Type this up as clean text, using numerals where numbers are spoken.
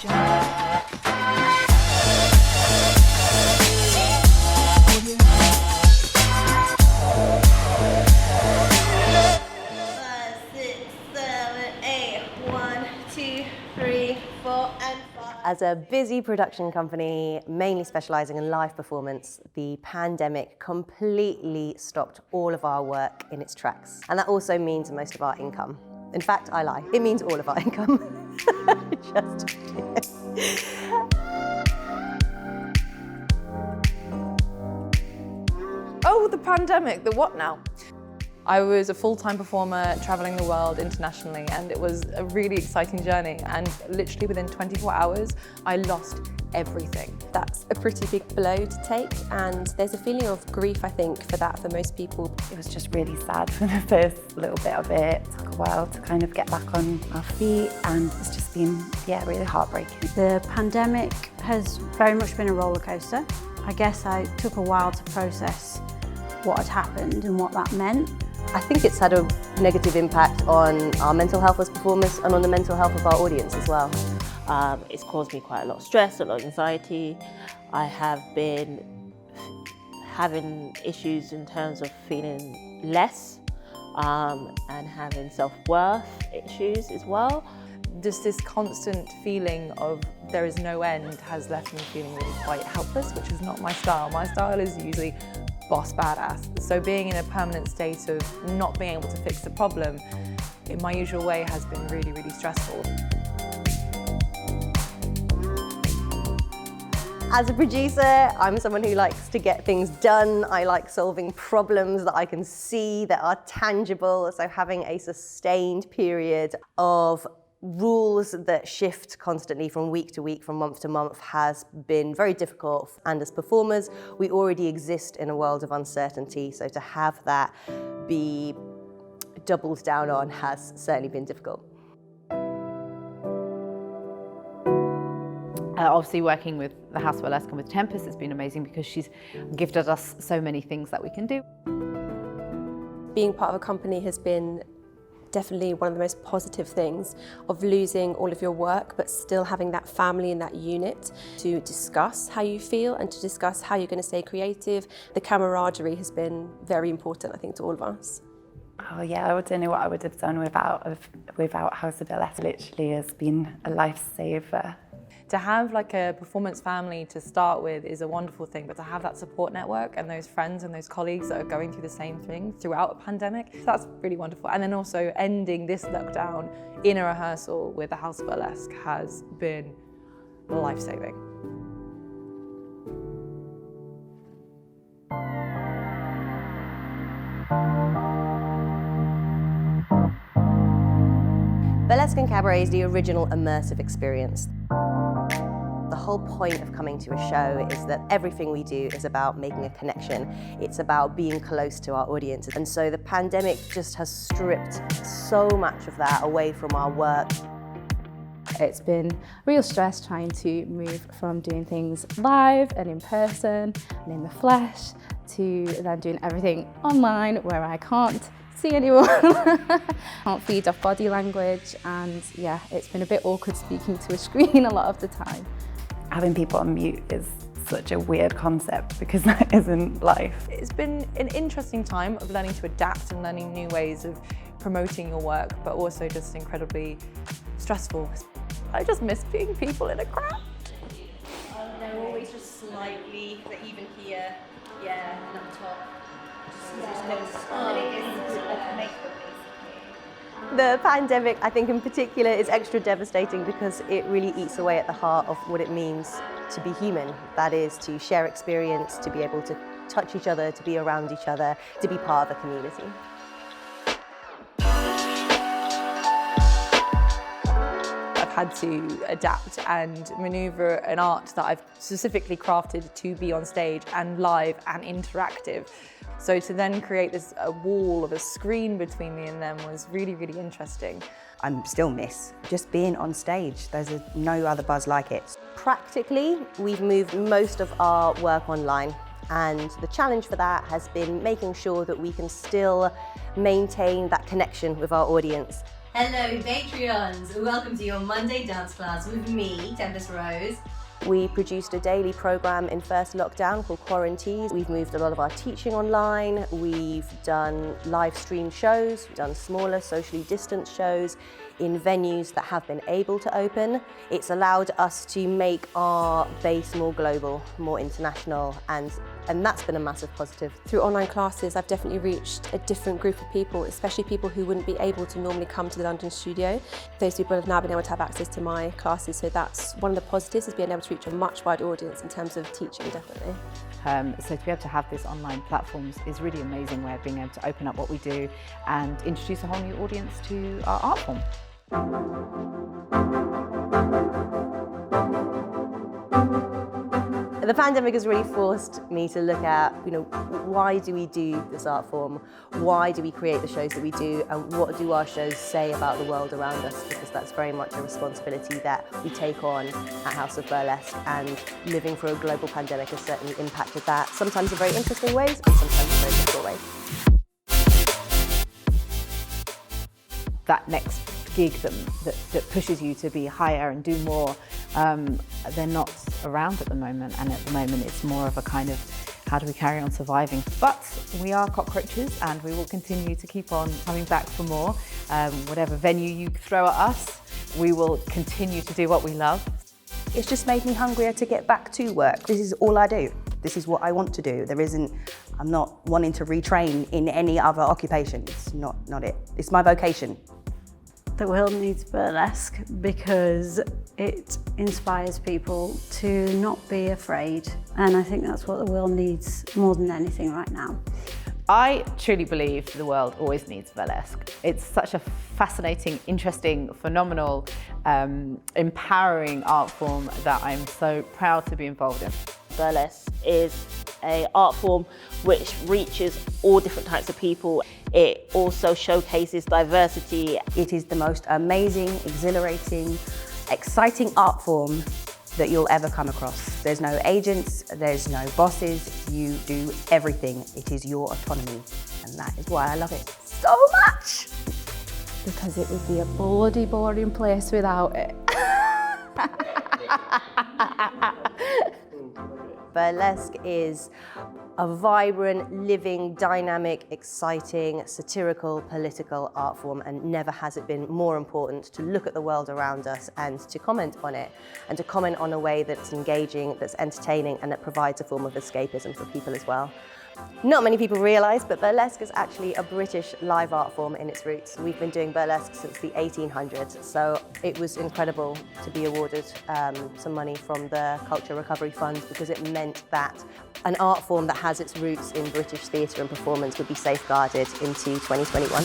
As a busy production company, mainly specialising in live performance, the pandemic completely stopped all of our work in its tracks. And that also means most of our income. In fact, I lie. It means all of our income. Just Oh, the pandemic, the what now? I was a full-time performer traveling the world internationally, and it was a really exciting journey, and literally within 24 hours I lost everything. That's a pretty big blow to take, and there's a feeling of grief, I think, for that for most people. It was just really sad for the first little bit of it. It took a while to kind of get back on our feet, and it's just been, yeah, really heartbreaking. The pandemic has very much been a roller coaster. I guess I took a while to process what had happened and what that meant. I think it's had a negative impact on our mental health as performers and on the mental health of our audience as well. It's caused me quite a lot of stress, a lot of anxiety. I have been having issues in terms of feeling less and having self-worth issues as well. Just this constant feeling of there is no end has left me feeling really quite helpless, which is not my style. My style is usually boss badass. So being in a permanent state of not being able to fix the problem in my usual way has been really, really stressful. As a producer, I'm someone who likes to get things done. I like solving problems that I can see, that are tangible. So having a sustained period of rules that shift constantly from week to week, from month to month, has been very difficult. And as performers, we already exist in a world of uncertainty, so to have that be doubled down on has certainly been difficult. Obviously working with the House of Burlesque and with Tempest has been amazing because she's gifted us so many things that we can do. Being part of a company has been definitely one of the most positive things of losing all of your work, but still having that family and that unit to discuss how you feel and to discuss how you're going to stay creative. The camaraderie has been very important, I think, to all of us. Oh yeah, I don't know what I would have done without House of Burlesque. It literally has been a lifesaver. To have like a performance family to start with is a wonderful thing, but to have that support network and those friends and those colleagues that are going through the same thing throughout a pandemic, that's really wonderful. And then also ending this lockdown in a rehearsal with the House of Burlesque has been life-saving. Burlesque and Cabaret is the original immersive experience. The whole point of coming to a show is that everything we do is about making a connection. It's about being close to our audience. And so the pandemic just has stripped so much of that away from our work. It's been real stress trying to move from doing things live and in person and in the flesh to then doing everything online where I can't see anyone, can't feed off body language, and yeah, it's been a bit awkward speaking to a screen a lot of the time. Having people on mute is such a weird concept because that isn't life. It's been an interesting time of learning to adapt and learning new ways of promoting your work, but also just incredibly stressful. I just miss being people in a crowd. They're always just slightly, but even here, yeah, and up top. The pandemic, I think in particular, is extra devastating because it really eats away at the heart of what it means to be human. That is, to share experience, to be able to touch each other, to be around each other, to be part of a community. I've had to adapt and maneuver an art that I've specifically crafted to be on stage and live and interactive. So to then create a wall of a screen between me and them was really, really interesting. I still miss just being on stage. There's no other buzz like it. Practically, we've moved most of our work online, and the challenge for that has been making sure that we can still maintain that connection with our audience Hello Patreons, welcome to your Monday dance class with me, Tempest Rose. We produced a daily programme in first lockdown called Quarantine. We've moved a lot of our teaching online, we've done live stream shows, we've done smaller socially distanced shows in venues that have been able to open. It's allowed us to make our base more global, more international, and that's been a massive positive. Through online classes, I've definitely reached a different group of people, especially people who wouldn't be able to normally come to the London studio. Those people have now been able to have access to my classes, so that's one of the positives, is being able to reach a much wider audience in terms of teaching, definitely. So to be able to have this online platforms is really amazing way of being able to open up what we do and introduce a whole new audience to our art form. The pandemic has really forced me to look at, why do we do this art form? Why do we create the shows that we do? And what do our shows say about the world around us? Because that's very much a responsibility that we take on at House of Burlesque, and living through a global pandemic has certainly impacted that, sometimes in very interesting ways and sometimes in very difficult ways. That next gig that pushes you to be higher and do more, they're not around at the moment, and at the moment it's more of a kind of how do we carry on surviving. But we are cockroaches and we will continue to keep on coming back for more. Whatever venue you throw at us, we will continue to do what we love. It's just made me hungrier to get back to work. This is all I do. This is what I want to do. I'm not wanting to retrain in any other occupation. It's not it. It's my vocation. The world needs burlesque because it inspires people to not be afraid, and I think that's what the world needs more than anything right now. I truly believe the world always needs burlesque. It's such a fascinating, interesting, phenomenal, empowering art form that I'm so proud to be involved in. Burlesque is an art form which reaches all different types of people. It also showcases diversity. It is the most amazing, exhilarating, exciting art form that you'll ever come across. There's no agents, there's no bosses, you do everything. It is your autonomy, and that is why I love it so much. Because it would be a bloody boring place without it. Burlesque is a vibrant, living, dynamic, exciting, satirical, political art form, and never has it been more important to look at the world around us and to comment on it, and to comment on a way that's engaging, that's entertaining, and that provides a form of escapism for people as well. Not many people realise, but burlesque is actually a British live art form in its roots. We've been doing burlesque since the 1800s, so it was incredible to be awarded some money from the Culture Recovery Fund, because it meant that an art form that has its roots in British theatre and performance would be safeguarded into 2021.